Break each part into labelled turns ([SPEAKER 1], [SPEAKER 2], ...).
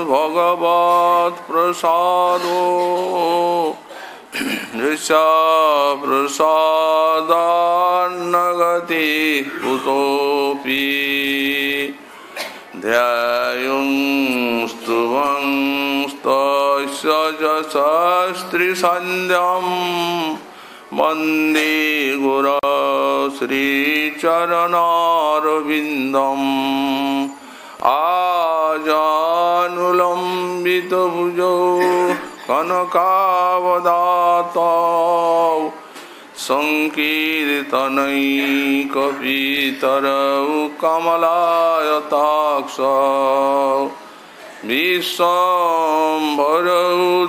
[SPEAKER 1] भगवत प्रसादो प्रसादान्नगति कुतोऽपि ध्यायुंस्तुवंस्तस्य यशस्त्रिसन्ध्यं वन्दे गुरो श्रीचरणारविन्दम् आजानुलम्बितभुजौ कनकावदातौ संकीर्तनैकपितरौ कमलायताक्षौ विश्वम्भरौ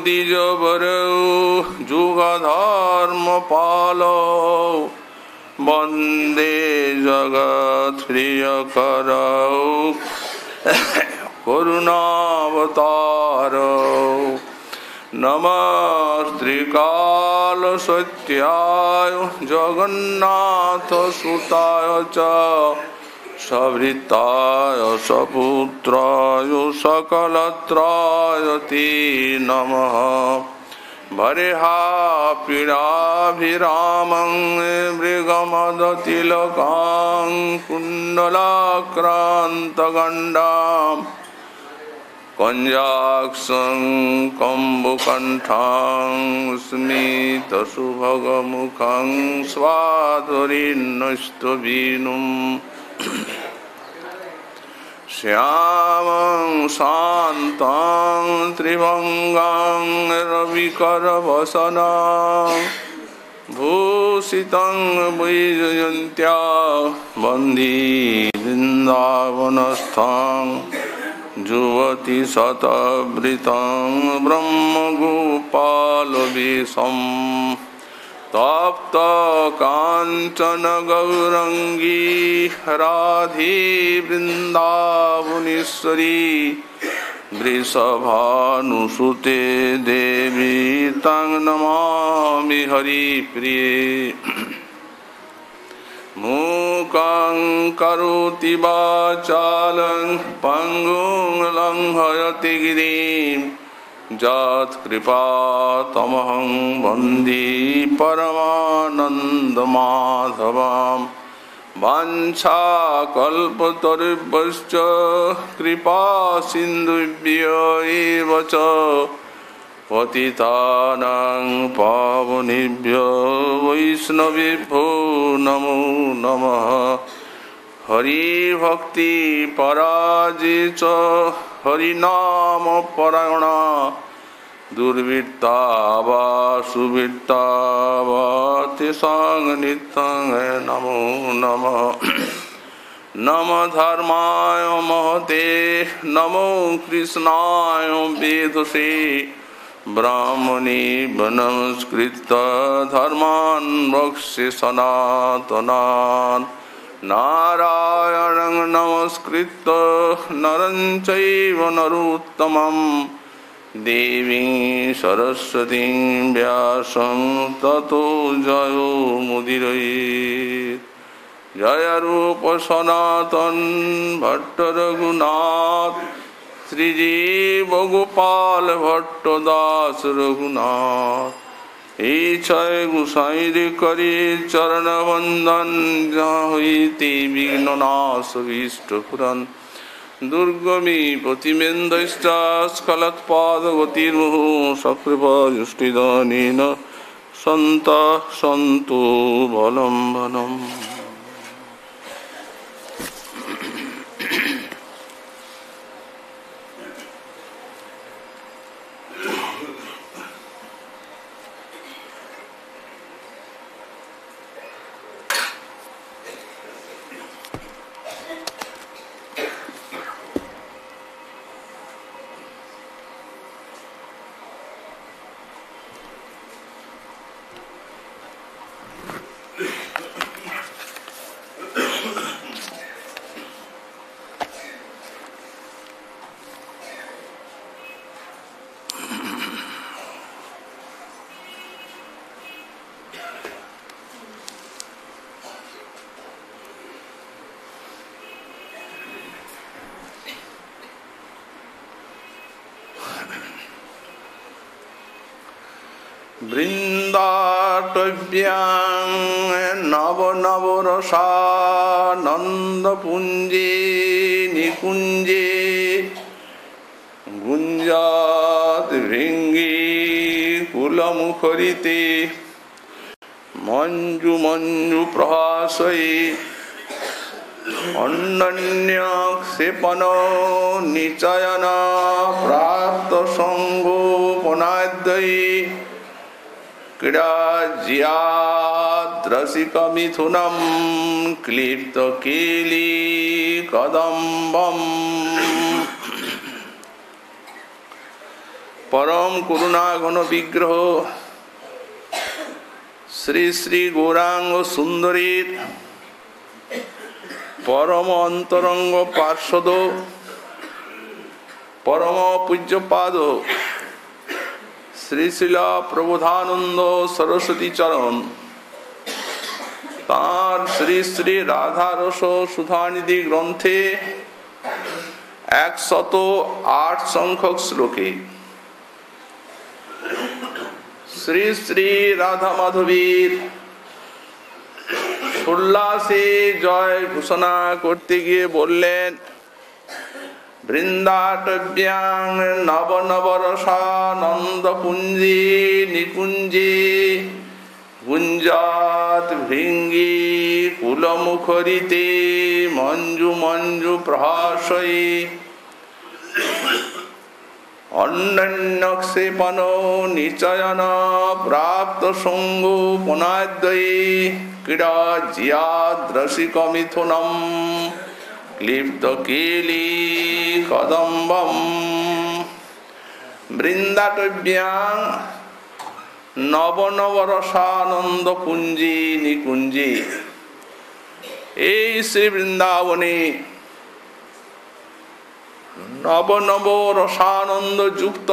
[SPEAKER 1] द्विजवरौ जुगधर्मपालौ वन्दे जगत्प्रियकरौ करुणावतारौ नमस्त्रिकालसत्याय जगन्नाथसुताय च सवृत्ताय सपुत्राय सकलत्राय ते नमः भरेहा पीडाभिरामं मृगमदतिलकां कुण्डलाक्रान्तगण्डां कञ्जाक्षं कम्बुकण्ठां स्मितसुभगमुखं स्वाधुरीन्नस्तवीनुम् श्यामं शान्तं त्रिभङ्गं रविकरवसनं भूषितं वैजयन्त्या वन्दे वृन्दावनस्थं जुवति शतवृतं ब्रह्मगोपालवेशम् तप्त कांचन गौरंगी राधे वृंदावनेश्वरी वृषभानुसुते देवी तं नमामि हरिप्रिये मूकं करोति वाचालं पङ्गुं लङ्घयति गिरिं यत्कृपातमहं वन्दे परमानन्दमाधवां वाञ्छाकल्पतरुभ्यश्च कृपासिन्धुभ्य एव च पतितानां पावनेभ्यो वैष्णवेभ्यो नमो नमः हरिभक्ति पराजे च हरिनाम परायणा दुर्वृत्ता वा सुवृत्ता वा तेषां नित्यं नमो नमः नमः धर्माय महते नमो कृष्णाय वेदसे ब्राह्मणे नमस्कृत्य धर्मान् वक्ष्ये सनातनान् नारायणं नमस्कृत्य नरं चैव नरोत्तमं देवीं सरस्वतीं व्यासं ततो जयो मुदीरयेत् जय रूप सनातन भट्ट रघुनाथ श्रीजीव गोपाल भट्ट दास रघुनाथ ईक्षय गुसाई करी चरण वंदन जहाँ हुई विघ्ननाश विष्ट पुरन दुर्गमी प्रतिमेन्द्रश्च स्खलत्पादगतिर्मुहुः सकृपाजुष्टिदानेन सन्तः सन्तु बलं बलम्। वृन्दाटव्यां नव नव रसानन्दपुञ्जे निकुञ्जे गुञ्जात भृङ्गी कुलमुखरिते मञ्जु मञ्जु प्रहासये अन्नन्यक्षेपण निचयन प्राप्त संगोपनाद्यै क्रीडा जियाद्रसिकमिथुनं क्लिप्तकेली कदम्बम्। परम करुणा घन विग्रह श्री श्री गौरांग सुंदरीर परम अंतरंग पार्षद परम पूज्यपाद श्री शिला प्रबोधानंद सरस्वती चरण तार श्री श्री राधा रस सुधानिधि ग्रंथे 108 संख्यक श्लोके श्री श्री राधा माधवीर उल्लासे जय घोषणा करते गिये बोलें वृंदाटव्यां नव नव रसानंद पुंजे निकुंजे गुंजात भृंगी कुलमुखरिते मंजु मंजु प्रहासये अन्नन्यक्षेपण निचयन प्राप्त संगोपनाद्यै क्रीडा जियाद्रसिकमिथुनं क्लिप्तकेली कदम्बम्। वृन्दाटव्यां नव नव रसानंद पुंजी निकुंजी এই শ্রী বৃন্দাবনে नव नव रसानंद युक्त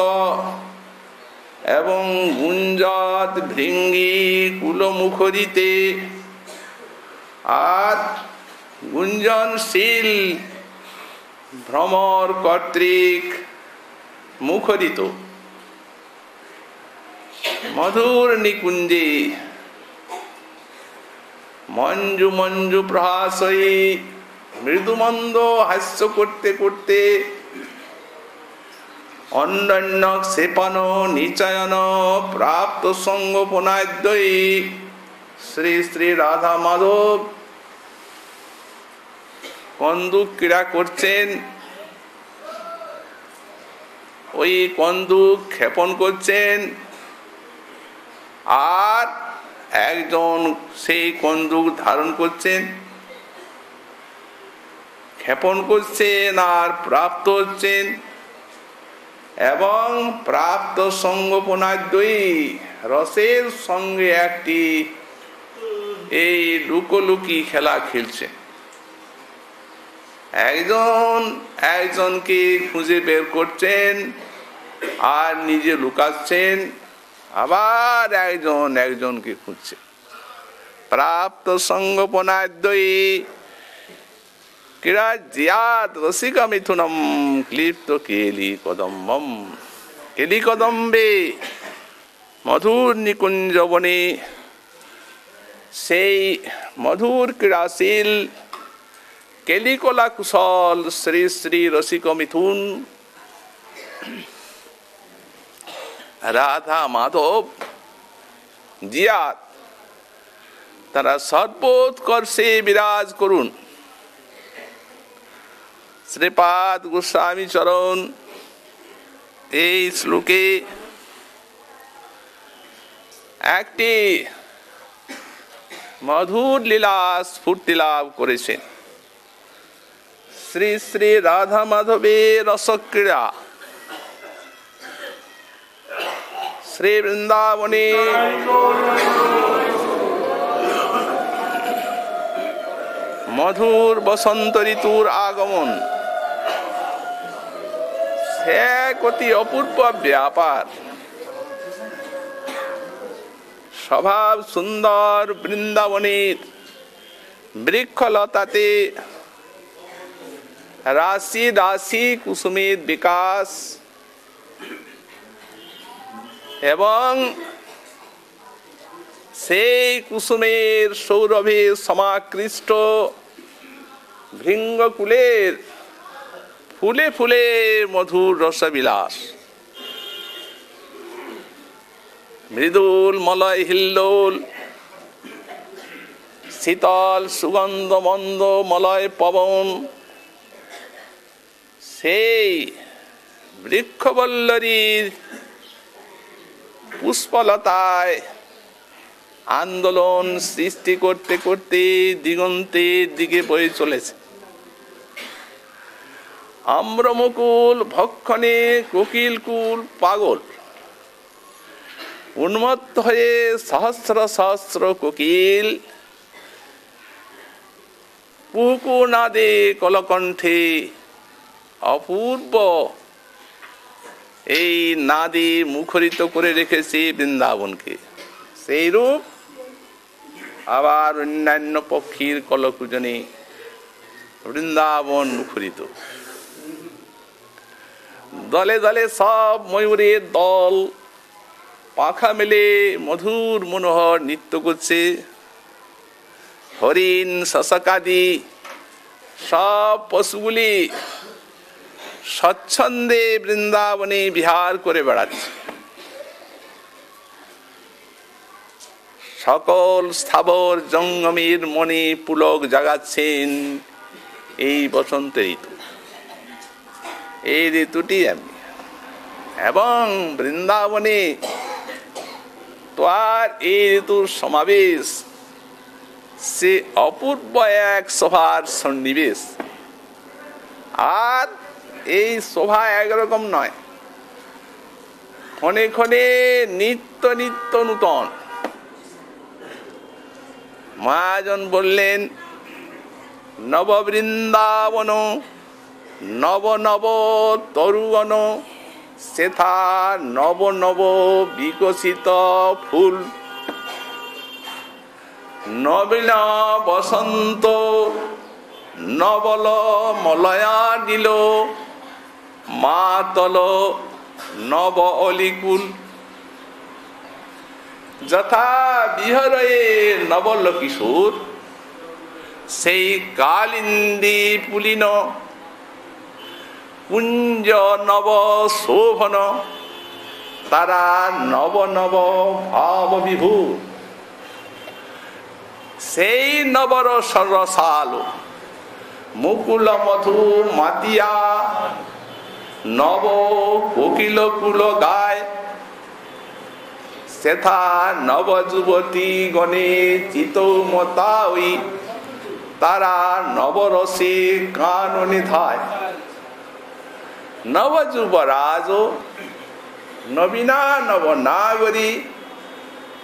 [SPEAKER 1] एवं गुंजात भृंगी कुलमुखरिते আর गुंजनशील भ्रमर कर्तृक मुखरित मधुर निकुंजे मंजु मंजु प्रहासये मृदुमंद हास्य करते करते अन्नन्न क्षेपण निचयन प्राप्त संगोपनाद्यै श्री श्री राधा माधव कन्दुक क्रीड़ा करছেন ওই কন্দুক ক্ষেপণ করছেন আর একজন সেই কন্দুক ধারণ করছেন ক্ষেপণ করছেন আর প্রাপ্ত হচ্ছেন এবং প্রাপ্ত সঙ্গোপনাদ্যই রসের সঙ্গে একটি এই লুকোলুকি খেলা খেলছে একজন একজনকে খুঁজে বের করছেন আর নিজে লুকাচ্ছেন আবার একজন একজনকে খুঁজছে প্রাপ্ত সঙ্গোপনাদ্যই क्रीडा जियात रसिकमिथुनं क्लिप्तकेली कदम्बम्। केली कदम्बे मधुर निकुंज बने সেই মধুর ক্রীড়াশীল কেলিকলা কুশল শ্রী শ্রী রসিক মিথুন রাধা মাধব জিয়া তারা সর্বোৎকর্ষে বিরাজ করুন। শ্রীপাদ গোস্বামী চরণ এই শ্লোকে একটি মধুর লীলা স্ফূর্তি লাভ করেছেন। শ্রী শ্রী রাধা মাধবের রসক্রীড়া শ্রী বৃন্দাবনে মধুর বসন্ত ঋতুর আগমন এক অতি অপূর্ব ব্যাপার। স্বভাব সুন্দর বৃন্দাবনের বৃক্ষলতাতে রাশি রাশি কুসুমের বিকাশ এবং সেই কুসুমের সৌরভে সমাকৃষ্ট ভৃঙ্গকুলের ফুলে ফুলে মধুর রসবিলাস, মৃদুল মলয় হিল্লোল, শীতল সুগন্ধ মন্দ মলয় পবন, সেই বৃক্ষবল্লরীর পুষ্পলতায় আন্দোলন সৃষ্টি করতে করতে দিগন্তের দিকে বয়ে চলেছে। আম্রমুকুল ভক্ষণে কোকিলকুল পাগল, উন্মত্ত হয়ে সহস্র সহস্র কোকিল কুকু নাদে কলকণ্ঠে অপূর্ব এই নাদে মুখরিত করে রেখেছে বৃন্দাবনকে। সেই রূপ আবার অন্যান্য পক্ষীর কলকুজনে বৃন্দাবন মুখরিত। দলে দলে সব ময়ূরের দল পাখা মেলে মধুর মনোহর নৃত্য করছে। হরিণ শশকাদি সব পশুগুলি স্বচ্ছন্দে বৃন্দাবনে বিহার করে বেড়াচ্ছে। সকল স্থাবর জঙ্গমের মনে পুলক জাগাচ্ছেন এই বসন্ত ঋতু। এই ঋতুটি আমি এবং বৃন্দাবনে তো আর এই ঋতুর সমাবেশ, সে অপূর্ব এক শোভার সন্নিবেশ। আর এই শোভা একরকম নয়, ক্ষণে ক্ষণে নিত্য নিত্য নূতন। মহাজন বললেন, নব বৃন্দাবন নব নব তরুবন সেথা নব নব বিকশিত ফুল, নবীন বসন্ত নবল মলয়া দিল মাতল নব অলিকুল, যথা বিহরয়ে নবল কিশোর সেই কালিন্দী পুলিন কুঞ্জ নব শোভন তারা নব নব ভাব বিভূর। সেই নবরস রসালো মুকুল মধু মাতিয়া নব কোকিল কুল গায়, সেথা নব যুবতী গণে চিতৌমতা ওই তারা নবরসে কাননে ধায়। নব যুবরাজ নবীনা নব নাগরী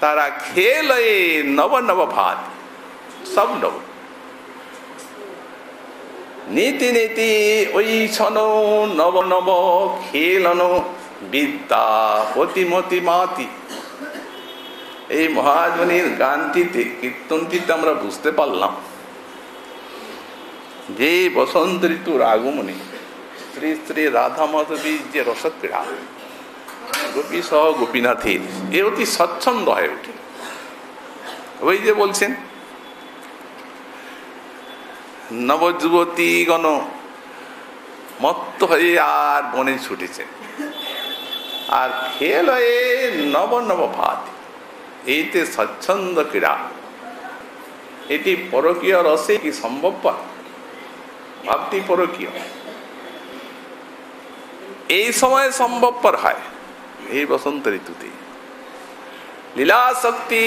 [SPEAKER 1] তারা খেলয়ে নব নব ভাত সব নব। নীতি নীতি ওই ছন নব নব খেলন বিদ্যা প্রতিমতি মাতি। এই মহাজনীর গানটিতে কীর্তনটিতে আমরা বুঝতে পারলাম যে বসন্ত ঋতুর আগমনে শ্রী শ্রী রাধা মাধবীর যে রসক্রীড়া গোপী সহ গোপীনাথের এ অতি স্বচ্ছন্দ হয়ে ওঠে। ওই যে বলছেন নবযুবতীগণ মত্ত হয়ে আর বনে ছুটেছে, আর খেল হয়ে নব নব ভাত। এইতে স্বচ্ছন্দ ক্রীড়া, এটি পরকীয় রসে কি সম্ভবপর? ভাবটি পরকীয়, এই সময় সম্ভবপর হয়, এই বসন্ত ঋতুতে। লীলা শক্তি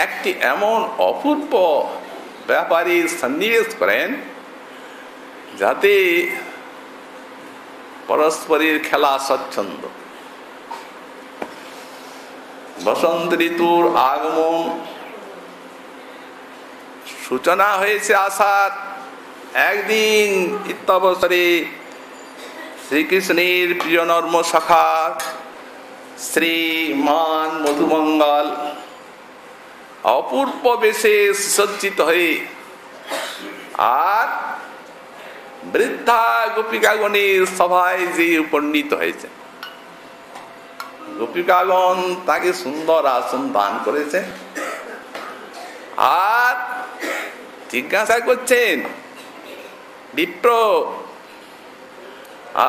[SPEAKER 1] একটি এমন অপূর্ব ব্যাপারে সন্নিবেশ করেন যাতে পরস্পরের খেলা স্বচ্ছন্দ। বসন্ত ঋতুর আগমন সূচনা হয়েছে আষাঢ় একদিন ইত্যাবসরে শ্রীকৃষ্ণের প্রিয় নর্ম সখা শ্রীমান মধুমঙ্গল অপূর্ব বেশে সুসজ্জিত হয়ে আর বৃদ্ধা গোপিকাগণের সভায় যে উপনীত হয়েছে। গোপিকাগণ তাকে সুন্দর আসন দান করেছে আর জিজ্ঞাসা করছেন, বিপ্র,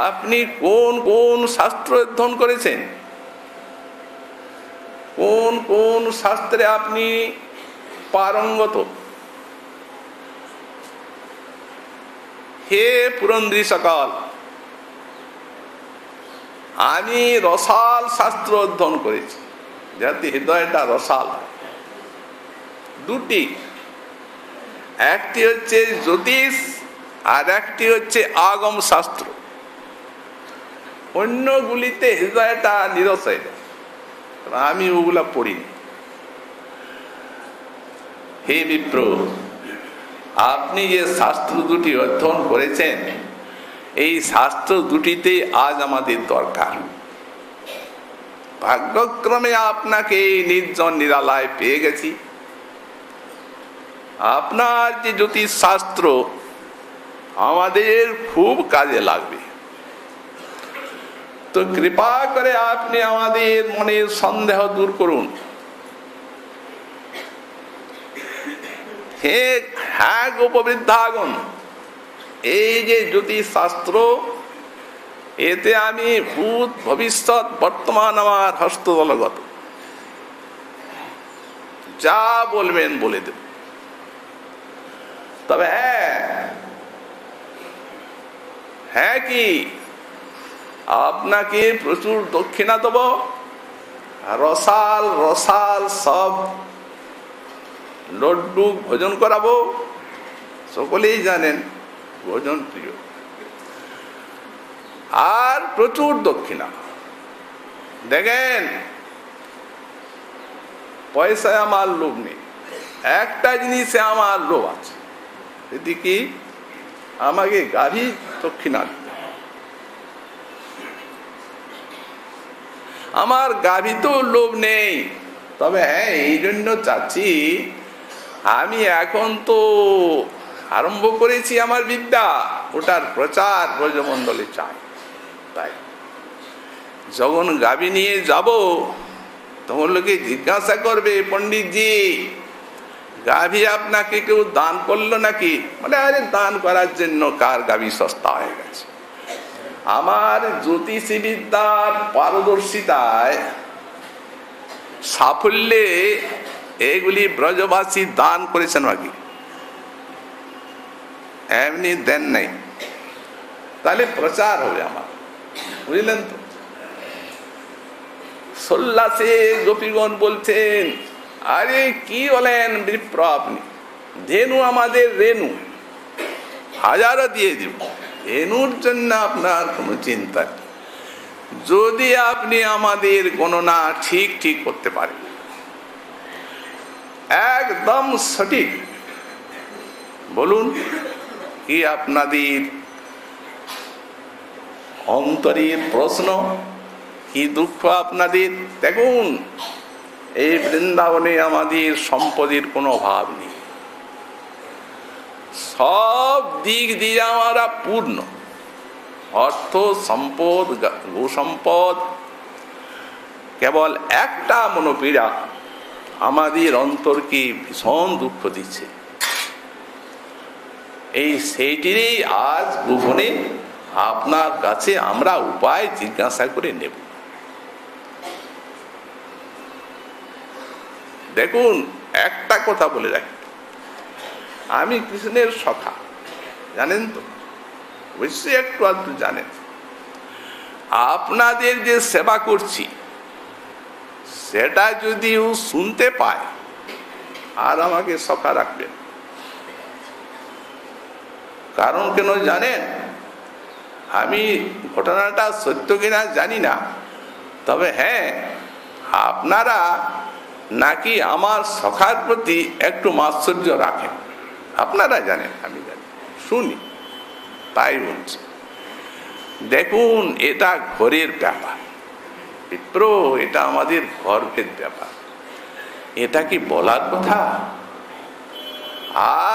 [SPEAKER 1] আপনি কোন কোন শাস্ত্র অধ্যয়ন করেছেন? কোন কোন শাস্ত্রে আপনি পারঙ্গত? হে পুরন্দরী সকল, আমি রসাল শাস্ত্র অধ্যয়ন করেছি, যাতে হৃদয়টা রসাল। দুটি, একটি হচ্ছে জ্যোতিষ আর একটি হচ্ছে আগম শাস্ত্র। অন্যগুলিতে হৃদয়টা নিরস হয়ে যায়, আমি ওগুলা পড়িনি। হে বিপ্র, আপনি যে শাস্ত্র দুটি অধ্যয়ন করেছেন, এই শাস্ত্র দুটিতে আজ আমাদের দরকার। ভাগ্যক্রমে আপনাকে নির্জন নিরালায় পেয়ে গেছি। আপনার যে জ্যোতিষ শাস্ত্র আমাদের খুব কাজে লাগবে। তো কৃপা করে আপনি আমাদের মনের সন্দেহ দূর করুন। হ্যাঁ গোপবৃদ্ধাগণ, এই যে জ্যোতিষ শাস্ত্র, এতে আমি ভূত ভবিষ্যৎ বর্তমান আমার হস্তদলগত, যা বলবেন বলে দেব। তবে হ্যাঁ কি আপনাকে প্রচুর দক্ষিণা দেব, রসাল রসাল সব লড্ডু ভোজন করাবো। সকলেই জানেন ভোজন প্রিয়, আর প্রচুর দক্ষিণা। দেখেন, পয়সায় আমার লোভ নেই, একটা জিনিসে আমার লোভ আছে, সেটি কি? আমাকে গাভী দক্ষিণা দিতে। আমার গাভী তো লোভ নেই, তবে হ্যাঁ এই জন্য চাচ্ছি, আমি এখন তো আরম্ভ করেছি আমার বিদ্যা, ওটার প্রচার ব্রজমণ্ডলে চাই। তাই যখন গাভী নিয়ে যাব, তখন লোকে জিজ্ঞাসা করবে, পণ্ডিতজি গাভী আপনাকে কেউ দান করলো নাকি? বলে, আরে দান করার জন্য কার গাভী সস্তা হয়ে গেছে। আমার জ্যোতিষী বিদ্যার পারদর্শিতায় সাফল্যে এগুলি ব্রজবাসী দান করেছেন নাকি? এমনি দেন নাই, তাহলে প্রচার হবে আমার, বুঝলেন তো? সোল্লাসে গোপীগণ বলছেন, আরে কি বলেন বিপ্র আপনি, ধেনু আমাদের রেণু, হাজারও দিয়ে দিব, রেণুর জন্য আপনার কোনো চিন্তা নেই, যদি আপনি আমাদের গণনা ঠিক ঠিক করতে পারেন, একদম সঠিক। বলুন কি আপনাদের অন্তরের প্রশ্ন, কি দুঃখ আপনাদের? দেখুন, এই বৃন্দাবনে আমাদের সম্পদের কোনো অভাব নেই, সব দিক দিয়ে আমরা পূর্ণ। অর্থ সম্পদ, গো সম্পদ, কেবল একটা মনোপীড়া আমাদের অন্তরকে ভীষণ দুঃখ দিচ্ছে। এই সেইটিরই আজ গোপনে আপনার কাছে আমরা উপায় জিজ্ঞাসা করে নেব। দেখুন, একটা কথা বলে রাখি, আমি কৃষ্ণের সখা, জানেন তো, অবশ্যই একটু আধটু জানেন। আপনাদের যে সেবা করছি সেটা যদি ও শুনতে পায় আর আমাকে সখা রাখবেন। কারণ কেন জানেন? আমি ঘটনাটা সত্য কিনা জানি না, তবে হ্যাঁ, আপনারা নাকি আমার সখার প্রতি একটু মাৎসর্য রাখেন। আপনারা জানেন, আমি জানি, শুনি, তাই বলছি। দেখুন, এটা ঘরের ব্যাপার বিপ্র, এটা আমাদের গর্বের ব্যাপার। এটা কি বলার কথা?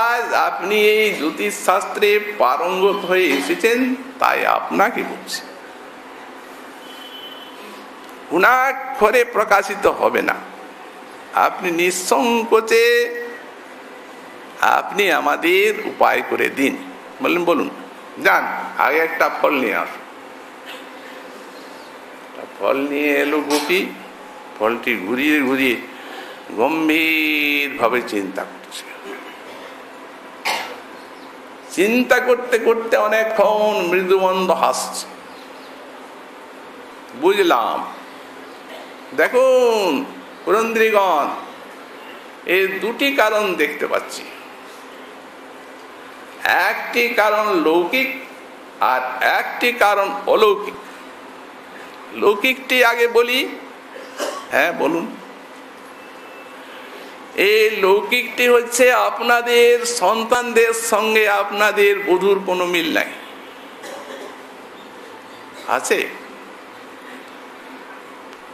[SPEAKER 1] আজ আপনি এই জ্যোতিষ শাস্ত্রে পারঙ্গত হয়ে এসেছেন, তাই আপনাকে বলছি। গুণাক্ষরে প্রকাশিত হবে না। আপনি নিঃসংকোচে আপনি আমাদের উপায় করে দিন। বললেন, বলুন, যান, আগে একটা ফল নিয়ে আসুন। ফল নিয়ে এলো গোপী। ফলটি ঘুরিয়ে ঘুরিয়ে গম্ভীর ভাবে চিন্তা করছে। চিন্তা করতে করতে অনেকক্ষণ মৃদুমন্দ হাসছে। বুঝলাম। দেখুন পুরন্দ্রীগণ, এই দুটি কারণ দেখতে পাচ্ছি। একটি কারণ লৌকিক আর একটি কারণ অলৌকিক। লৌকিকটি আগে বলি। হ্যাঁ, বলুন। এই লৌকিকটি হচ্ছে আপনাদের সন্তানদের সঙ্গে আপনাদের বধূর কোনো মিল নাই, আছে?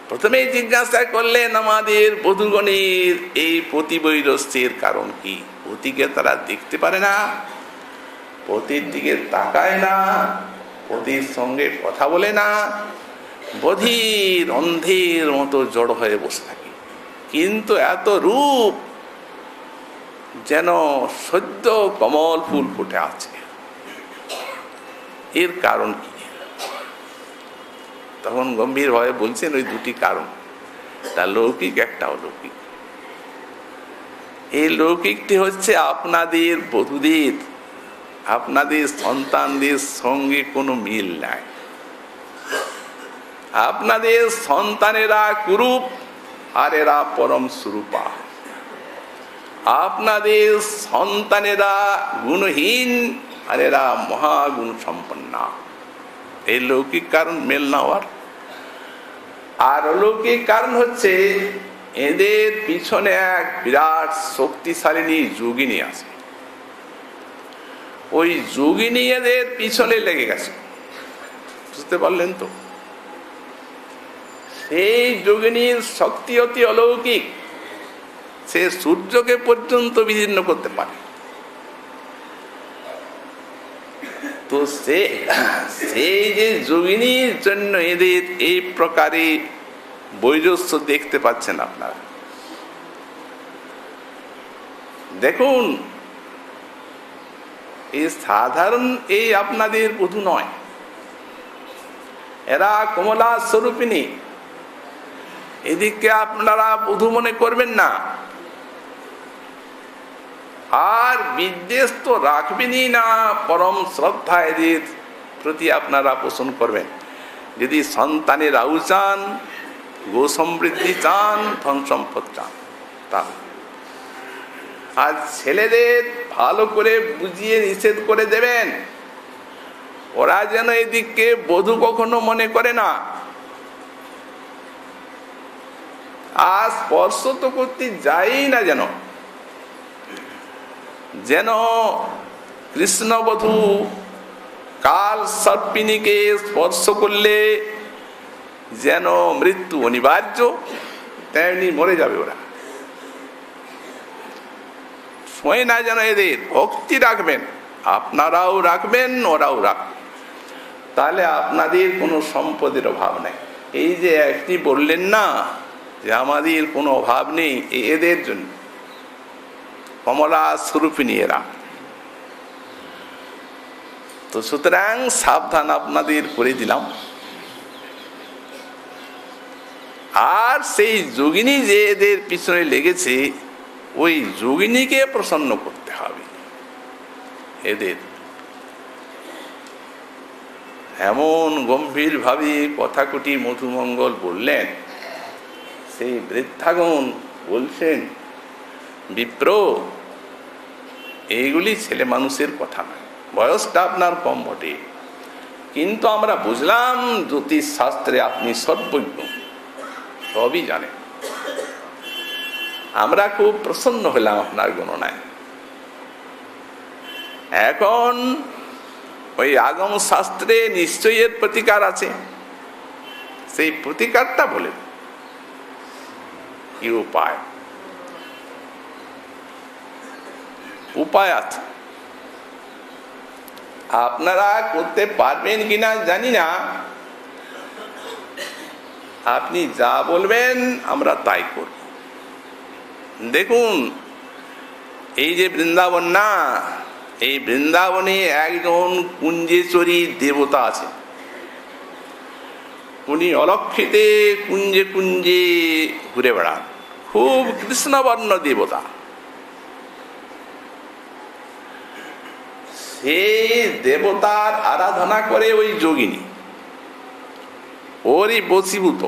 [SPEAKER 1] প্রথমে জিজ্ঞাসা করলেন আমাদের বধূগণের এই পতিবৈরস্যের কারণ কি। পতিকে তারা দেখতে পারে না, পতির দিকে তাকায় না, পতির সঙ্গে কথা বলে না, বধির অন্ধের মতো জড় হয়ে বসে থাকে। কিন্তু এত রূপ যেন সদ্য কমল ফুল ফুটে আছে। এর কারণ কি? তখন গম্ভীর ভাবে বলছেন, ওই দুটি কারণ, একটা লৌকিক, একটা অলৌকিক। এই লৌকিকটি হচ্ছে আপনাদের বধূদের, আপনাদের সন্তানদের সঙ্গে কোনো মিল নাই। আপনাদের সন্তানেরা কুরূপ আর এরা পরম স্বরূপা। আপনাদের সন্তানেরা গুণহীন আর এরা মহাগুণ সম্পন্ন। এই লৌকিক কারণ মেল না হওয়ার। আর অলৌকিক কারণ হচ্ছে এদের পিছনে এক বিরাট শক্তিশালিনী যোগিনী আছে। ওই যোগিনী এদের পিছনে লেগে গেছে। বুঝতে পারলেন তো? সেই যোগিনীর শক্তি অতি অলৌকিক। সে সূর্যকে পর্যন্ত বিদীর্ণ করতে পারে। তো সেই যে যোগিনীর জন্য এদের এই প্রকারে বৈরস্য দেখতে পাচ্ছেন আপনারা। দেখুন, এই সাধারণ এই আপনাদের বধূ নয়, এরা কমলা স্বরূপিণী। এদিকে আপনারা বধূ মনে করবেন না। আর বিদ্বেষ তো রাখবেনই না, পরম শ্রদ্ধা এদের প্রতি আপনারা পোষণ করবেন। যদি সন্তানের আউ চান, গো সমৃদ্ধি চান, ধন সম্পদ চান, তা আর ছেলেদের ভালো করে বুঝিয়ে নিষেধ করে দেবেন, ওরা যেন এদিকে বধূ কখনো মনে করে না। আর স্পর্শ তো করতে যাই না, যেন কৃষ্ণবধূ কাল সর্পিণীকে স্পর্শ করলে যেন মৃত্যু অনিবার্য, তেমনি মরে যাবে ওরা। শোয় না যেন এদের ভক্তি রাখবেন, আপনারাও রাখবেন, ওরাও রাখবেন। তাহলে আপনাদের কোনো সম্পদের অভাব নেই। এই যে একটি বললেন না যে আমাদের কোনো অভাব নেই, এদের জন্য কমলা স্বরূপিণী এরা। তো সুতরাং সাবধান আপনাদের করে দিলাম। আর সেই যোগিনী যে এদের পিছনে লেগেছে, ওই যোগিনীকে প্রসন্ন করতে হবে। এদের এমন গম্ভীর ভাবে কথাকুটি মধুমঙ্গল বললেন, সেই বৃদ্ধাগণ বলছেন, বিপ্র, এইগুলি ছেলে মানুষের কথা নয়, বয়সটা আপনার কম বটে, কিন্তু আমরা বুঝলাম জ্যোতিষ শাস্ত্রে আপনি সর্বজ্ঞ, সবই জানেন। আমরা খুব প্রসন্ন হলাম আপনার গণনায়। এখন ওই আগম শাস্ত্রে নিশ্চয়ই এর প্রতিকার আছে, সেই প্রতিকারটা বলে কি উপায়? উপায় আছে, আপনারা করতে পারবেন কিনা জানি না। আপনি যা বলবেন আমরা তাই করব। দেখুন, এই যে বৃন্দাবন না, এই বৃন্দাবনে একজন কুঞ্জেশ্বরী দেবতা আছে। উনি অলক্ষিতে কুঞ্জে কুঞ্জে ঘুরে বেড়ান, খুব কৃষ্ণবর্ণ দেবতা। সেই দেবতার আরাধনা করে ওই যোগিনী, ওরই বশীভূত।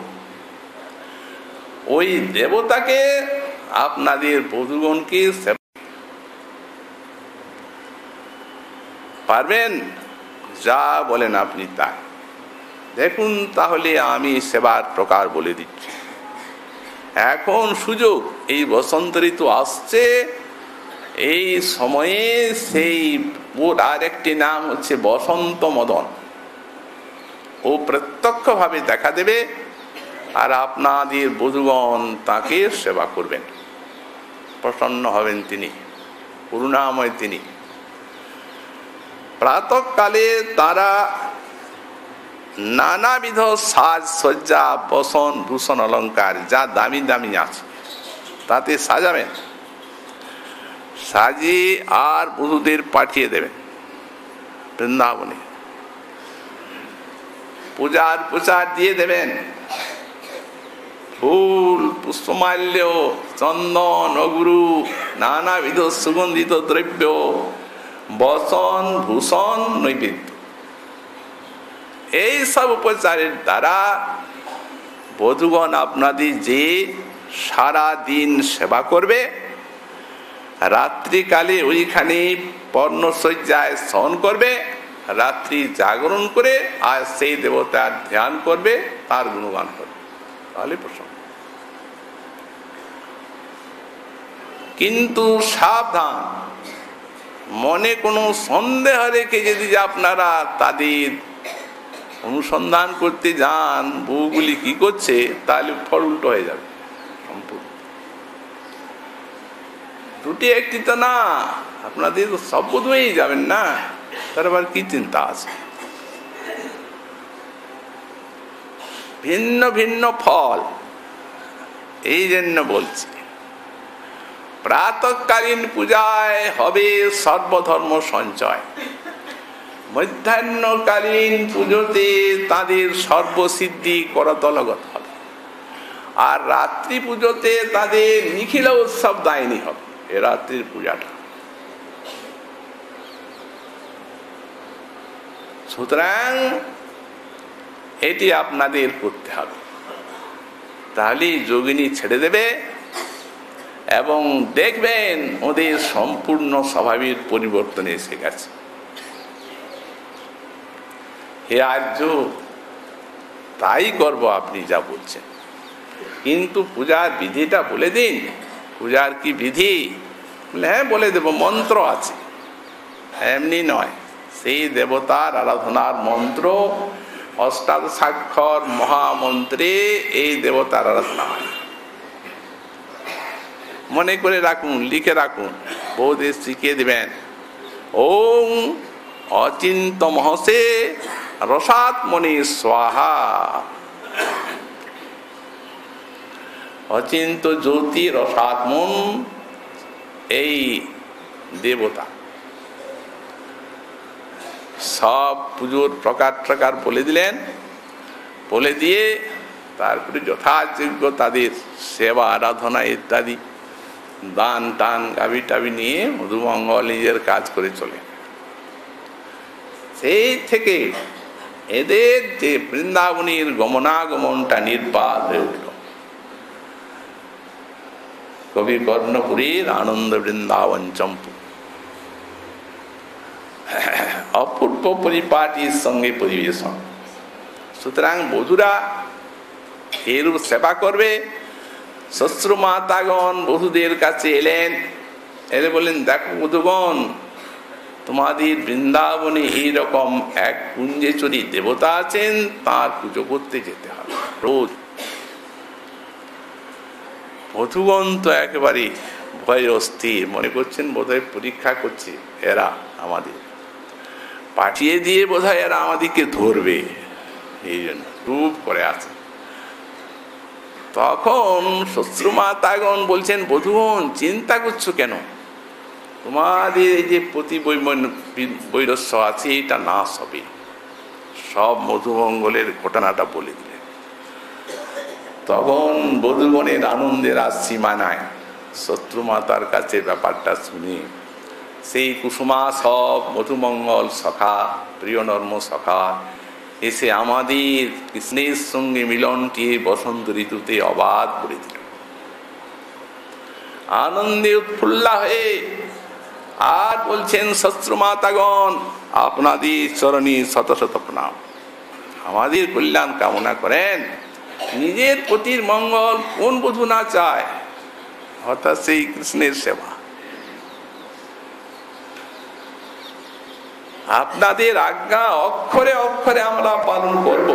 [SPEAKER 1] ওই দেবতাকে আপনাদের বধূগণকে পারবেন? যা বলেন আপনি তাই। দেখুন, তাহলে আমি সেবার প্রকার বলে দিচ্ছি। এখন সুযোগ, এই বসন্ত ঋতু আসছে, এই সময়ে সেই ওর আর একটি নাম হচ্ছে বসন্ত মদন। ও প্রত্যক্ষ ভাবে দেখা দেবে, আর আপনাদের বধূগণ তাকে সেবা করবেন, প্রসন্ন হবেন তিনি, করুণাময় তিনি। প্রাতঃকালে তারা নানাবিধ সাজসজ্জা, বসন ভূষণ অলঙ্কার যা দামি দামি আছে তাতে সাজাবেন, সাজিয়ে আর বধূদের পাঠিয়ে দেবেন বৃন্দাবনে। পূজার প্রচার দিয়ে দেবেন, ফুল, পুষ্পমাল্য, চন্দন, অগুরু, নানাবিধ সুগন্ধিত দ্রব্য, বসন ভূষণ, নৈবেদ্য, এই সব উপচারের দ্বারা বধূগণ আপনাদের যে সারা দিন সেবা করবে, রাত্রিকালে ওইখানে পর্ণশয্যায় শয়ন করবে, রাত্রি জাগরণ করে আর সেই দেবতার ধ্যান করবে, তার গুণগান করবে, তাহলে প্রসন্ন। কিন্তু সাবধান, মনে কোনো সন্দেহ রেখে যদি আপনারা তাদের অনুসন্ধান করতে যান বউগুলি কি করছে, তাহলে ফল উল্টো হয়ে যাবে সম্পূর্ণ। দুটি একটি তো না, আপনাদের সব বোধহয় যাবেন না, তার আবার কি চিন্তা আছে? ভিন্ন ভিন্ন ফল, এই জন্য বলছি প্রাতঃকালীন পূজায় হবে সর্বধর্ম সঞ্চয়, মধ্যাহ্নকালীন পুজোতে তাদের সর্বসিদ্ধি করতলগত হবে, আর রাত্রি পুজোতে তাদের নিখিল উৎসব দায়নী হবে। এ রাত্রির পূজাটা সুতরাং এটি আপনাদের করতে হবে, তাহলে যোগিনী ছেড়ে দেবে এবং দেখবেন ওদের সম্পূর্ণ স্বভাবের পরিবর্তন এসে গেছে। হে আর্য, তাই করব আপনি যা বলছেন, কিন্তু পূজার বিধিটা বলে দিন। পূজার কি বিধি? হ্যাঁ বলে দেব, মন্ত্র আছে, এমনি নয়, সেই দেবতার আরাধনার মন্ত্র, অষ্টাদশাক্ষর মহামন্ত্রে এই দেবতার আরাধনা হয়। মনে করে রাখুন, লিখে রাখুন, বৌদের শিখিয়ে দিবেন। ওম অচিন্ত মহসে রসাত্মনি স্বাহা। অচিন্ত জ্যোতি রসাত্মন এই দেবতা, সব পুজোর প্রকার ট্রকার বলে দিলেন, বলে দিয়ে তারপরে যথাযোগ্য তাদের সেবা আরাধনা ইত্যাদি দান টান গাভি টাভি নিয়ে মধুমঙ্গল নিজের কাজ করে চলে। সেই থেকে এদের যে বৃন্দাবনের গমনাগমনটা নির্বাধ হয়ে উঠল। কবি কর্ণপুরীর আনন্দ বৃন্দাবন চম্পু অপূর্ব পরিপাটির সঙ্গে পরিবেশন। সুতরাং বধূরা এরূপ সেবা করবে। শ্বশ্রু মাতাগণ বধূদের কাছে এলেন, এলে বললেন, দেখো বধূগণ, তোমাদের বৃন্দাবনে এইরকম এক কুঞ্জেশ্বরী দেবতা আছেন, তার পুজো করতে যেতে হবে রোজ। বধূগণ তো একেবারে ভয় অস্থির, মনে করছেন বোধহয় পরীক্ষা করছে এরা, আমাদের পাঠিয়ে দিয়ে বোধহয় এরা আমাদেরকে ধরবে, এই জন্য খুব করে আছে। তখন শ্বশ্রুমাতাগণ বলছেন, বধূগণ চিন্তা করছো কেন? তোমাদের এই যে প্রতি বৈরস্য আছে এটা নাশ হবে। সব মধুমঙ্গলের ঘটনাটা বলে দিলেন। তখন বধূগণের আনন্দের আর সীমা নাই। শত্রুমাতার কাছে ব্যাপারটা শুনে সেই কুসুমা সব মধুমঙ্গল সখা, প্রিয় নর্ম সখা এসে আমাদের কৃষ্ণের সঙ্গে মিলনটি বসন্ত ঋতুতে অবাধ করে দিল। আনন্দে উৎফুল্লা হয়ে আর বলছেন, শত্রুমাতাগণ আপনাদের চরণে শত শত প্রণাম, আমাদের কল্যাণ কামনা করেন। নিজের পতির মঙ্গল কোন বধূ না চায়, অর্থাৎ সেই কৃষ্ণের সেবা। আপনাদের আজ্ঞা অক্ষরে অক্ষরে আমরা পালন করব।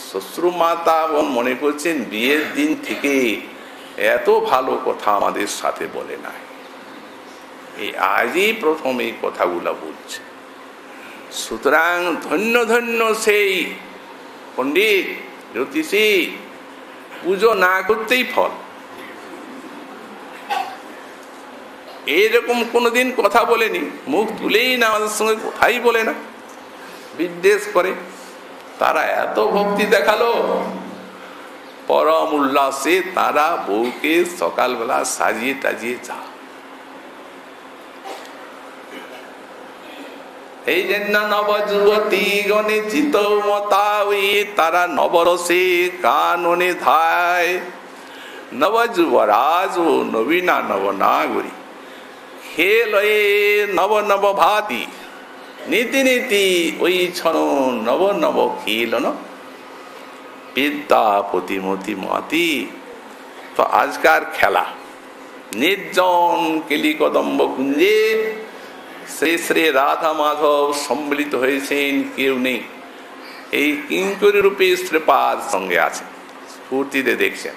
[SPEAKER 1] শ্বশুর মাতা মনে করছেন বিয়ের দিন থেকে এত ভালো কথা আমাদের সাথে বলে নাই, এই আজই প্রথম এই কথাগুলো বলছে। সুতরাং ধন্য ধন্য সেই পণ্ডিত জ্যোতিষী, পুজো না করতেই ফল। এইরকম কোনোদিন কথা বলেনি, মুখ তুলেই না, আমাদের সঙ্গে কথাই বলে না, বিদ্বেষ করে। তারা এত ভক্তি দেখালো, পরম উল্লাসে তারা বউকে সকালবেলা সাজিয়ে টাজিয়ে যা। এই জন্য নবযুবতী গণে চিত মতাই, তারা নবরসে কাননে ধায়। নবযুবরাজ ও নবীনা নবনাগরী খেলয়ে নব নব ভাতি, নীতি নীতি ওই ছন নব নব খেলন বিদ্যা প্রতিমতি মাতি। তো আজকার খেলা নির্জন কেলি কদম্ব কুঞ্জে শ্রী শ্রী রাধা মাধব সম্মিলিত হয়েছেন, কেউ নেই। এই কিঙ্করী রূপে শ্রীপাদ সঙ্গে আছে, স্ফূর্তিতে দেখছেন।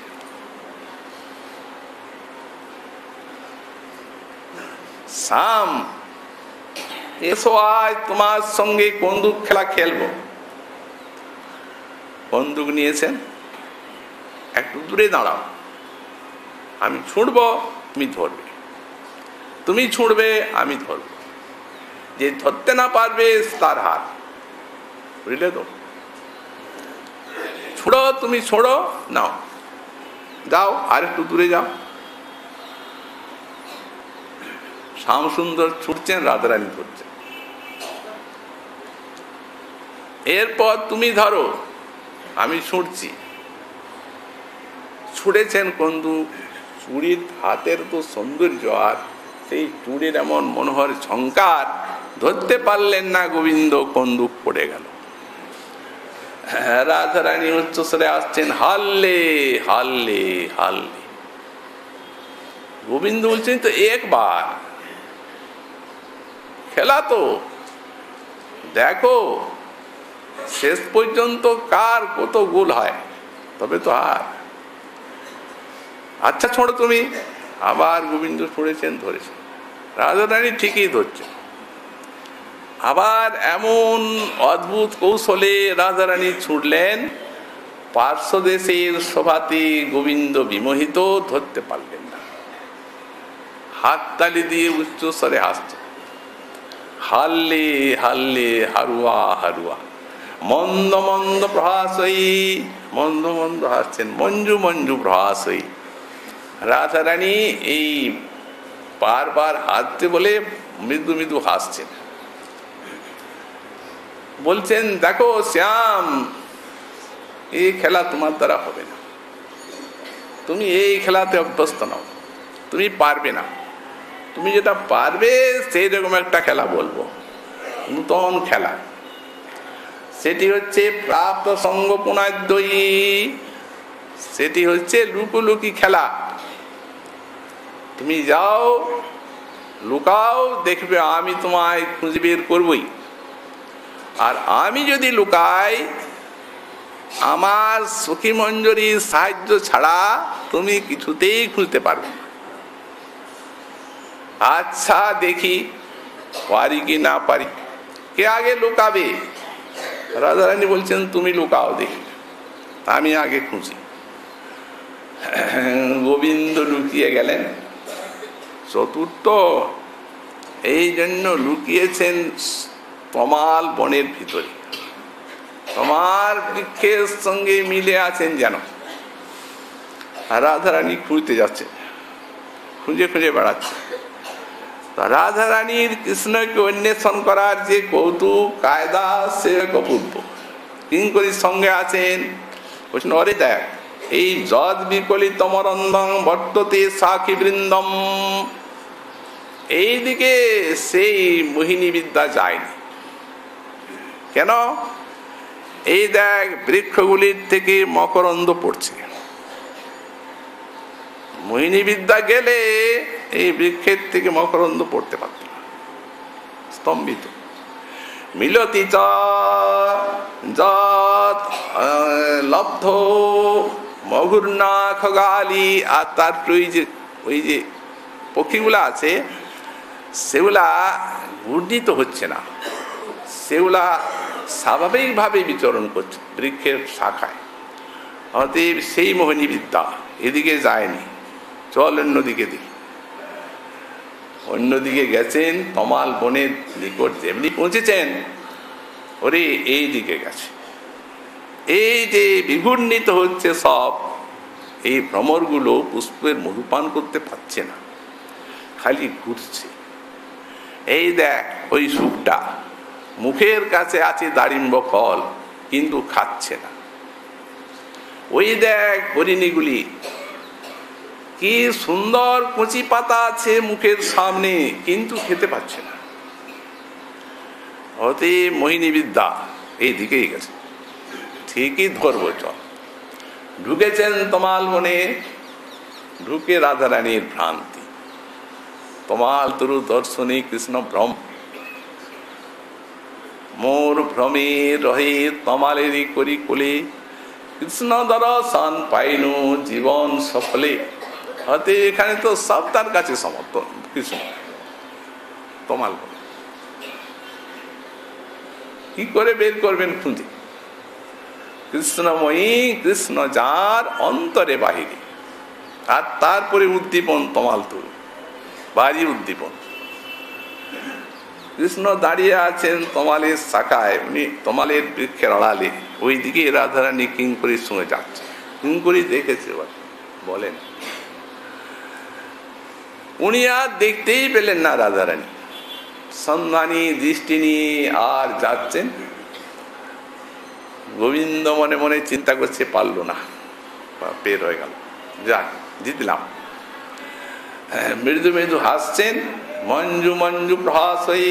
[SPEAKER 1] শাম এসো, আজ তোমার সঙ্গে বন্দুক খেলা খেলবো। বন্দুক নিয়েছেন, একটু দূরে দাঁড়াও, আমি ছুঁড়বো তুমি ধরবে, তুমি ছুঁড়বে আমি ধরবো, যে ধরতে না পারবে তার হাত, বুঝলে তো? ছোড়ো, তুমি ছোড়ো, নাও, যাও আর একটু দূরে যাও। শ্যাম সুন্দর ছুটছেন, রাধারানী ধরছেন। এরপর তুমি ধরো, আমি ছুটছি। ছুড়েছেন বন্দুক, চুড়ির হাতের তো সৌন্দর্য, আর সেই চুড়ির এমন মনোহর ঝঙ্কার, ধরতে পারলেন না গোবিন্দ, বন্দুক পড়ে গেল। রাধারানী উচ্চস্বরে আসছেন, হাল্লে হাল্লে হাল্লে। গোবিন্দ বলছেন, তো একবার খেলা তো দেখো, শেষ পর্যন্ত কার কত গোল হয়, তবে তো আর। আচ্ছা ছোড়ো তুমি। আবার গোবিন্দ ছুড়েছেন, ধরেছেন। রাধারানী ঠিকই ধরছে। আবার এমন অদ্ভুত কৌশলে রাধারানী ছুটলেন, পার্শ্বদেশের সভাতে গোবিন্দ বিমোহিত, ধরতে পারলেন না। হাততালি দিয়ে উচ্চস্বরে হাসছে। হারলে হারলে হারুয়া হারুয়া মন্দ মন্দ প্রহাসই, মন্দ মন্দ হাসছেন, মঞ্জু মঞ্জু প্রহাসই। রাধারানী এই বারবার হাসতে বলে মৃদু মৃদু হাসছেন, বলছেন দেখো শ্যাম, এই খেলা তোমার দ্বারা হবে না, তুমি এই খেলাতে অভ্যস্ত নও, তুমি পারবে না। তুমি যেটা পারবে সেই রকম একটা খেলা বলবো, নূতন খেলা। সেটি হচ্ছে প্রাপ্ত সঙ্গ পুনাদ্বয়ী, সেটি হচ্ছে লুকোলুকি খেলা। তুমি যাও লুকাও, দেখবে আমি তোমায় খুঁজে বের করবই। আর আমি যদি লুকাই, আমার সখী মঞ্জরীর সাহায্য ছাড়া তুমি কিছুতেই খুঁজতে পারবে না। আচ্ছা দেখি পারি কি না পারি, কে আগে লুকাবে? রাধারানী বলছেন তুমি লুকাও দেখি, আমি আগে খুঁজি। গোবিন্দ লুকিয়ে গেলেন। চতুর্থ এই জন্য লুকিয়েছেন তমাল বনের ভিতরে, তমাল বৃক্ষের সঙ্গে মিলে আছেন যেন। রাধারানী খুঁজতে যাচ্ছে, খুঁজে খুঁজে বেড়াচ্ছে। রাধারানীর কৃষ্ণকে অন্বেষণ করার যে কৌতুক কায়দা, সে অপূর্ব। কিঙ্করীর সঙ্গে আছেন, বলছেন অরে দেখ, এই যদ বিকলিত মরন্দং বর্ততে সাক্ষী বৃন্দম, এইদিকে সেই মোহিনী বিদ্যা যায়নি কেন? এই দেখ বৃক্ষগুলির থেকে মকরন্দ পড়ছে। মোহিনী বিদ্যা গেলে এই বৃক্ষের থেকে মকরন্দ পড়তে পারত না, স্তম্ভিত। মিলতি চ যৎ লব্ধ মঘূর্ণা খগালি, আর তার ওই যে পক্ষীগুলা আছে সেগুলা ঘূর্ণিত হচ্ছে না, সেগুলা স্বাভাবিকভাবে বিচরণ করছে বৃক্ষের শাখায়। অতএব সেই মোহিনী বিদ্যা এদিকে যায়নি, চল অন্যদিকে দেখি। অন্যদিকে গেছেন, তমাল বনের নিকট যেমনি পৌঁছেছেন, ওরে এই দিকে গেছে। এই যে বিঘূর্ণিত হচ্ছে সব, এই ভ্রমরগুলো পুষ্পের মধুপান করতে পারছে না, খালি ঘুরছে। এই দেখ ওই সুখটা, মুখের কাছে আছে দারিম্ব ফল, কিন্তু খাচ্ছে না। ওই দেখ হরিণীগুলি, কি সুন্দর কচি পাতা আছে মুখের সামনে, কিন্তু খেতে পাচ্ছে না। হতে মোহিনী বিদ্যা এই দিকেই গেছে, ঠিকই ধরবো চল। ঢুকেছেন তমাল বনে, ঢুকে রাধারানীর ভ্রান্তি। তমাল তরু দর্শনে কৃষ্ণ ভ্রম, মোর ভ্রমে রহে তমালেরই করি কোলে, কৃষ্ণ দর্শন পাইনু জীবন সফলে। হতে এখানে তো সব তার কাছে সমর্থন কৃষ্ণ। তমাল বলে কি করে বের করবেন খুঁজে? কৃষ্ণময়ী, কৃষ্ণ যার অন্তরে বাহিরে। আর তারপরে উদ্দীপন তমাল তরু, ভারী উদ্দীপন। কৃষ্ণ দাঁড়িয়ে আছেন তমালের শাখায়, উনি তমালের বৃক্ষের আড়ালে। ওইদিকে রাধারানী কিঙ্করীর সঙ্গে যাচ্ছে। কিঙ্করী দেখেছে, বলেন উনি আর দেখতেই পেলেন না রাধারানী। সন্ধানী দৃষ্টি নিয়ে আর যাচ্ছেন। গোবিন্দ মনে মনে চিন্তা করছে, পারলো না, বের হয়ে গেল, যাক জিতলাম। মৃদু মৃদু হাসছেন, মঞ্জু মঞ্জু প্রহাসই।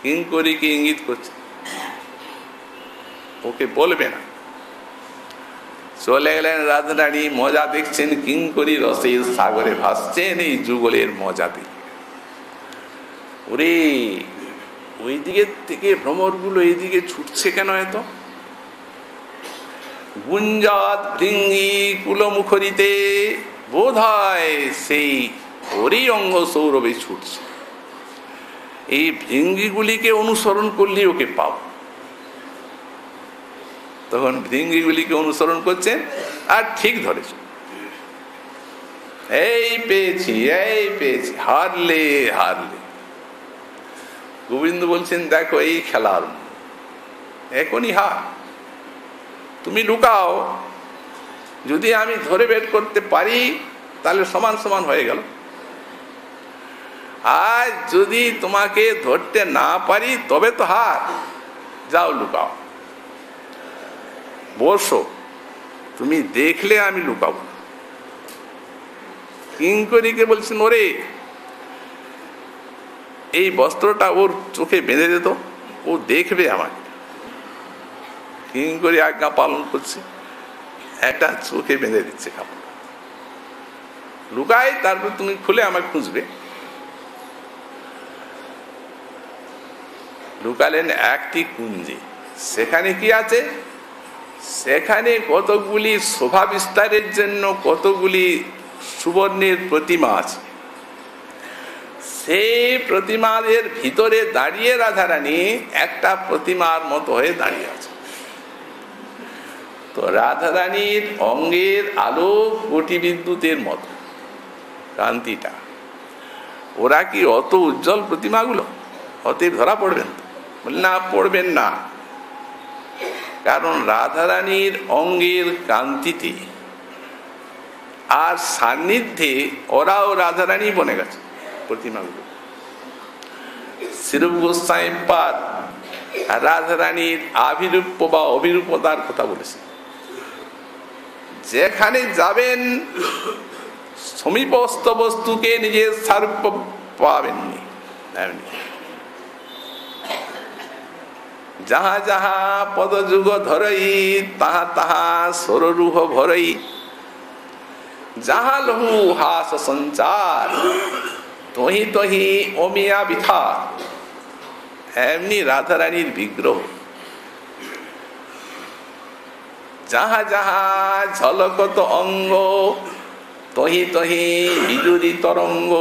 [SPEAKER 1] কিঙ্করীকে ইঙ্গিত করছে, ওকে বলবে না। চলে গেলেন রাধারানী। মজা দেখছেন, কিঙ্করী রসের সাগরে ভাসছেন এই যুগলের মজা দেখে। ওরে ওই দিকের থেকে ভ্রমরগুলো এইদিকে ছুটছে কেন এত? গুঞ্জাত ভৃঙ্গি কুলমুখরিতে, বোধ হয় সেই ওরই অঙ্গ সৌরভে ছুটছে। এই ভৃঙ্গিগুলিকে অনুসরণ করলে ওকে পাব। তখন ভৃঙ্গিগুলিকে অনুসরণ করছেন, আর ঠিক ধরেছে, এই পেয়েছি, এই পেয়েছি, হারলে হারলে। গোবিন্দ বলছেন দেখো এই খেলার এখনই হার, তুমি লুকাও, যদি আমি ধরে বের করতে পারি তাহলে সমান সমান হয়ে গেল, আর যদি তোমাকে ধরতে না পারি তবে তো হার, যাও লুকাও, বসো, তুমি দেখলে আমি লুকাবো না। কিঙ্করীকে বলছেন ওরে এই বস্ত্রটা ওর চোখে বেঁধে দিত, ও দেখবে আমাকে। কিঙ্করী আজ্ঞা পালন করছে, একটা চোখে বেঁধে দিচ্ছে কাপড়, লুকাই, তারপর তুমি খুলে আমাকে খুঁজবে। লুকালেন একটি কুঞ্জে, সেখানে কি আছে, সেখানে কতগুলি শোভা বিস্তারের জন্য কতগুলি সুবর্ণের প্রতিমা আছে। সেই প্রতিমাদের ভিতরে দাঁড়িয়ে রাধারানী একটা প্রতিমার মতো হয়ে দাঁড়িয়ে আছে। তো রাধারানীর অঙ্গের আলো কোটি বিদ্যুতের মতো কান্তিটা, ওরা কি অত উজ্জ্বল প্রতিমাগুলো? অতএব ধরা পড়বেন? না, পড়বেন না, কারণ রাধারানীর অঙ্গের কান্তিতে আর সান্নিধ্যে ওরাও রাধারানী বনে গেছে প্রতিমাগুলো। শ্রীরূপ গোস্বামী পাদ রাধারানীর আবিরূপ বা অবিরূপতার কথা বলেছে, যেখানে যাবেন সমীপস্থ বস্তুকে নিজের সারূপ্য পাবেননি। যাহা যাহা পদযুগ ধরই তাহা তাহা সররূহ ভরই, যাহা লহু হাস সঞ্চার তহি তহি অমিয়া বিথা। এমনি রাধারানীর বিগ্রহ, যাহা যাহা ঝলকত অঙ্গ তহি তহি বিজুরি তরঙ্গ,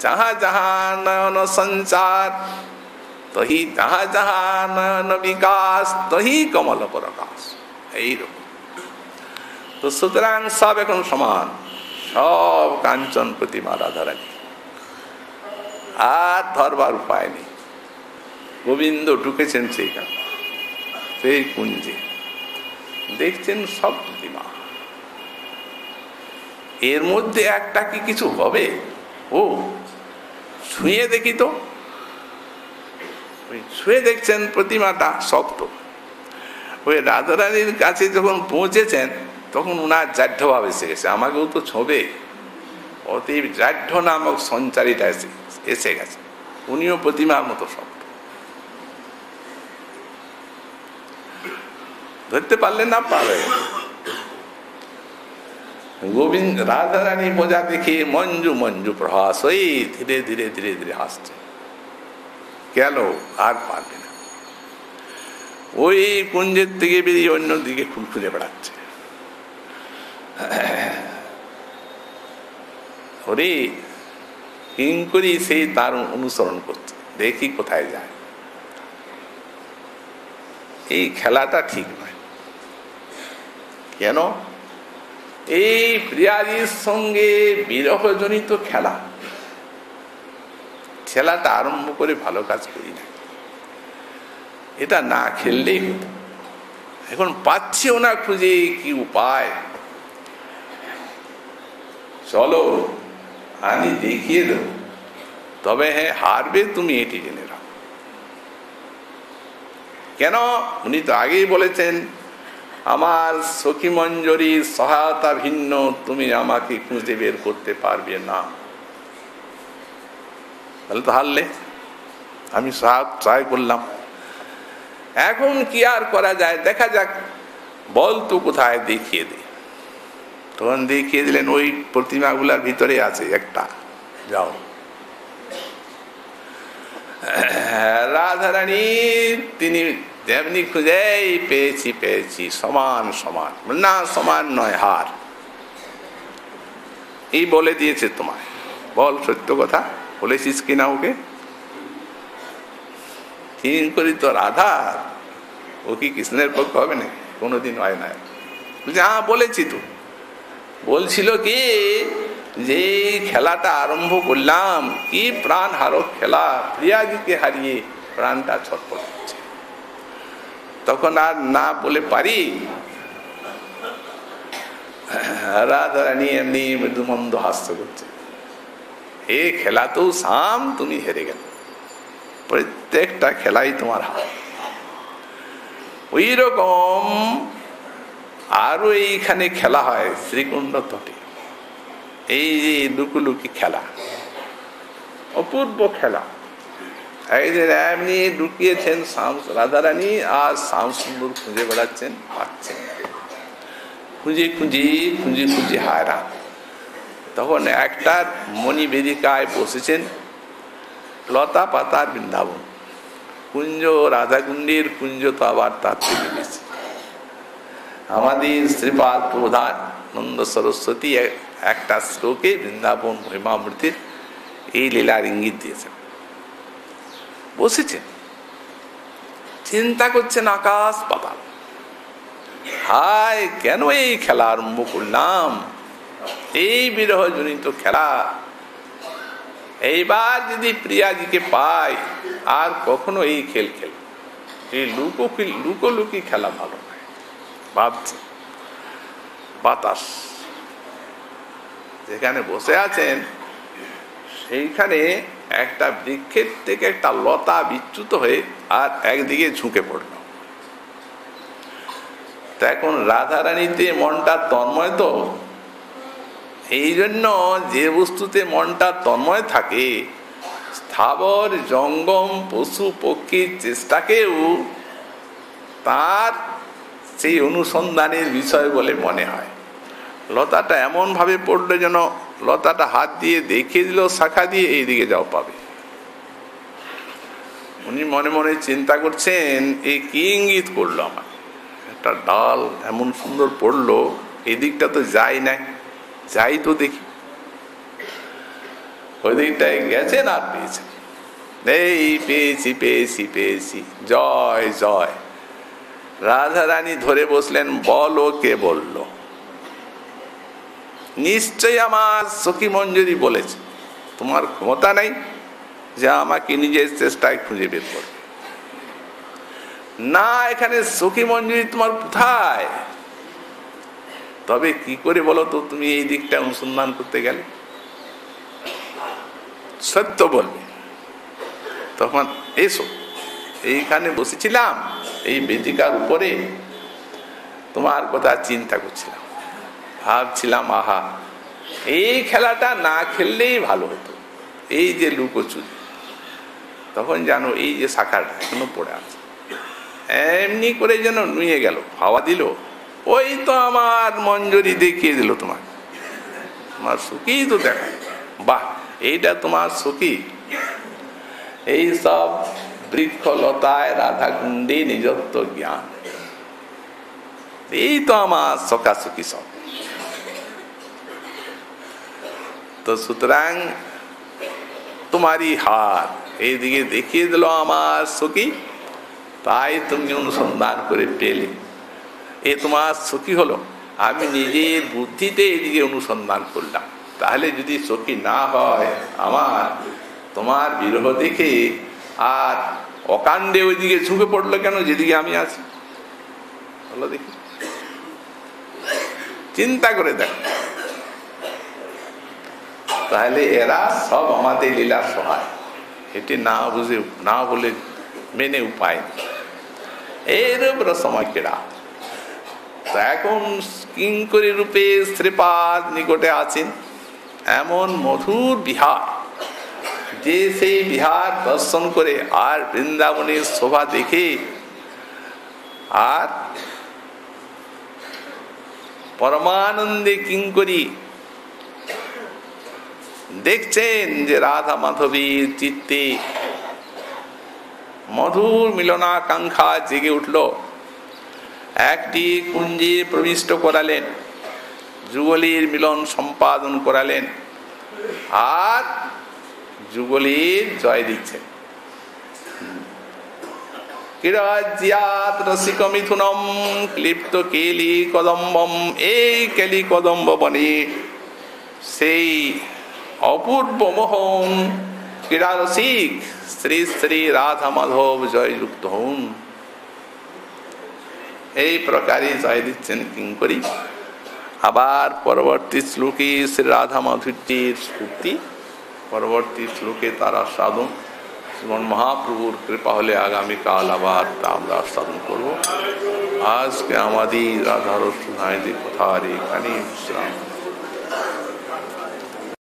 [SPEAKER 1] যাহা যাহা নয়ন সঞ্চার তহি যাহা যাহা নয়ন বিকাশ তহি কমল প্রকাশ। এইরকম। তো সুতরাং সব এখন সমান, সব কাঞ্চন প্রতিমা রাধারানী, আর ধরবার উপায় নেই। গোবিন্দ ঢুকেছেন সেইখানে, সেই কুঞ্জে, দেখছেন সব প্রতিমা, এর মধ্যে একটা কি কিছু হবে? ও ছুঁয়ে দেখি তো। ছুঁয়ে দেখছেন প্রতিমাটা শক্ত। ওই রাধারানীর কাছে যখন পৌঁছেছেন তখন উনার জাঢ্য ভাব এসে গেছে, আমাকেও তো ছোঁবে, অতএব জাঢ্য নামক সঞ্চারিটা এসে গেছে, উনিও প্রতিমার মতো শক্ত। ধরতে পারলেন না, পারে। গোবিন্দ রাধারানী মজা দেখে মঞ্জু মঞ্জু প্রহাস, ওই ধীরে ধীরে ধীরে ধীরে হাসছে, গেল, আর পারবে না। ওই কুঞ্জের থেকে বেরিয়ে অন্য দিকে খুঁজে বেড়াচ্ছে। ওরে কিঙ্করী সেই তার অনুসরণ করছে, দেখি কোথায় যায়। এই খেলাটা ঠিক নয়। কেন? এই প্রিয়াজির সঙ্গে বিরহজনিত খেলা, খেলাটা আরম্ভ করে ভালো কাজ করি না, এটা না খেললেই হতো। এখন পাচ্ছিও না খুঁজে, কি উপায়? চলো আমি দেখিয়ে দেব, তবে হ্যাঁ হারবে তুমি, এটি জেনে রাখো। কেন? উনি তো আগেই বলেছেন, আমার সখী মঞ্জরীর সহায়তা ভিন্ন তুমি আমাকে খুঁজে বের করতে পারবে না। তাহলে তো হারলে, আমি ট্রাই করলাম, এখন কি আর করা যায়, দেখা যাক, বল তো কোথায়, দেখিয়ে দে। তখন দেখিয়ে দিলেন, ওই প্রতিমাগুলার ভিতরে আছে একটা, যাও। রাধারানী তিনি তেমনি খুঁজে পেয়েছি পেয়েছি, সমান সমান। না, সমান নয়, হার। এই বলে দিয়েছে তোমায়, বল সত্য কথা, বলেছিস কিনা ওকে? ঠিক করি তো রাধা, ও কি কৃষ্ণের পক্ষ হবে না? কোনোদিন হয় না। হ্যাঁ বলেছি তো। বলছিল কি, যে খেলাটা আরম্ভ করলাম, কি প্রাণ হারক খেলা, প্রিয়াজিকে হারিয়ে প্রাণটা ছটফট করছে। তখন আর না বলে পারি। রাধারানী এমনি মৃদুমন্দ হাস্য করছে, এ খেলা তো সাম তুমি হেরে গেল, প্রত্যেকটা খেলাই তোমার হার। ওই রকম আরো এইখানে খেলা হয় শ্রীকুণ্ড তটে, এই যে লুকুলুকি খেলা, অপূর্ব খেলা। একদিন এমনি লুকিয়েছেন রাধারানী, আর শ্যাম সুন্দর খুঁজে বেড়াচ্ছেন, পাচ্ছেন, খুঁজে খুঁজে খুঁজে খুঁজে হায়রান। তখন একটা মণি বেদিকায় বসেছেন, লতা পাতার বৃন্দাবন, কুঞ্জ রাধাকুণ্ডের কুঞ্জ তো আবার তার থেকে বেশি। আমাদের শ্রীপাদ প্রধান নন্দ সরস্বতী একটা শ্লোকে বৃন্দাবন মহিমামৃতির এই লীলার ইঙ্গিত দিয়েছেন। বসেছেন, চিন্তা করছেন আকাশ পাতাল, হায় কেন এই খেলা আরম্ভ করলাম, এই বিরহ জনিত খেলা। এইবার যদি প্রিয়াজিকে পাই আর কখনো এই খেল খেল, এই লুকোলুকি খেলা ভালো নয় ভাবছি। বাতাস যেখানে বসে আছেন সেইখানে একটা বৃক্ষের থেকে একটা লতা বিচ্যুত হয়ে আর একদিকে ঝুঁকে পড়ল। তা এখন রাধারানীতে মনটা তন্ময়, তো এই জন্য যে বস্তুতে মনটা তন্ময় থাকে, স্থাবর জঙ্গম পশু পক্ষীর চেষ্টাকেও তার সেই অনুসন্ধানের বিষয় বলে মনে হয়। লতাটা এমন ভাবে পড়লো যেন লতাটা হাত দিয়ে দেখিয়ে দিল শাখা দিয়ে, এইদিকে যাও পাবে। উনি মনে মনে চিন্তা করছেন, এ কি ইঙ্গিত করলো আমার, একটা ডাল এমন সুন্দর পড়লো, এদিকটা তো যাই নাই, যাই তো দেখি। ওই দিকটায় গেছেন আর পেয়েছেন, এই পেয়েছি পেয়েছি পেয়েছি, জয় জয়। রাধারানী ধরে বসলেন, বলো কে বললো? নিশ্চয় আমার সখী মঞ্জুরি বলেছে। তোমার ক্ষমতা নাই যে আমাকে নিজের চেষ্টায় খুঁজে বের করবে না, এখানে সখী মঞ্জুরি তোমার কোথায়? তবে কি করে বলো তো তুমি এই দিকটা অনুসন্ধান করতে গেলে? সত্য বলবে। তখন এসো, এইখানে বসেছিলাম এই বেদিকার উপরে, তোমার কথা চিন্তা করছিলাম, ভাবছিলাম আহা এই খেলাটা না খেললেই ভালো হতো, এই যে লুকোচুরি। তখন জানো এই যে শাখাটা এখনো পড়ে আছে, এমনি করে যেন নুয়ে গেল, হাওয়া দিল, ওই তো আমার মঞ্জুরি দেখিয়ে দিল তোমার, তোমার সুখী তো দেখা। বাহ, এইটা তোমার সুখী। এই সব বৃক্ষলতায় রাধাকুণ্ডে নিজত্ব জ্ঞান, এই তো আমার সকাসুখী সব। তো সুতরাং তোমারই হাত এইদিকে দেখিয়ে দিল আমার সখী, তাই তুমি অনুসন্ধান করে পেলে। এ তোমার সখী হলো, আমি নিজের বুদ্ধিতে এদিকে অনুসন্ধান করলাম। তাহলে যদি সখী না হয় আমার, তোমার বিরহ দেখে আর অকাণ্ডে ওইদিকে ঝুঁকে পড়লো কেন যেদিকে আমি আছি? বলো দেখি, চিন্তা করে দেখ। তাহলে এরা সব আমাদের লীলা সহায়, এটি না বুঝে না বলে মেনে উপায় নেই। এরূপ রসময় কেড়া। এখন কিঙ্করী রূপে শ্রীপাদ নিকটে আছেন, এমন মধুর বিহার যে সেই বিহার দর্শন করে আর বৃন্দাবনের শোভা দেখে আর পরমানন্দে কিঙ্করী দেখছেন যে রাধা মাধবীর চিত্তে মধুর মিলনাকাঙ্ক্ষা জেগে উঠল। একটি কুঞ্জে প্রবিষ্ট করালেন, যুগলীর মিলন সম্পাদন করালেন, আর যুগলীর জয় দিচ্ছেন। কিরাজ্যাত রসিক সেই অপূর্ব মোহন ক্রীড়ারসিক শ্রী শ্রী রাধা মাধব জয়যুক্ত হন। এই প্রকারে জয় দিচ্ছেন কিঙ্করী। আবার পরবর্তী শ্লোকে শ্রী রাধা মাধুর্যের স্ফূর্তি, পরবর্তী শ্লোকে তার আস্বাদন। শ্রীমন মহাপ্রভুর কৃপা হলে আগামীকাল আবার আমরা আস্বাদন করব। আজকে আমাদের রাধার সুধায় কথার এখানে বিশ্রাম।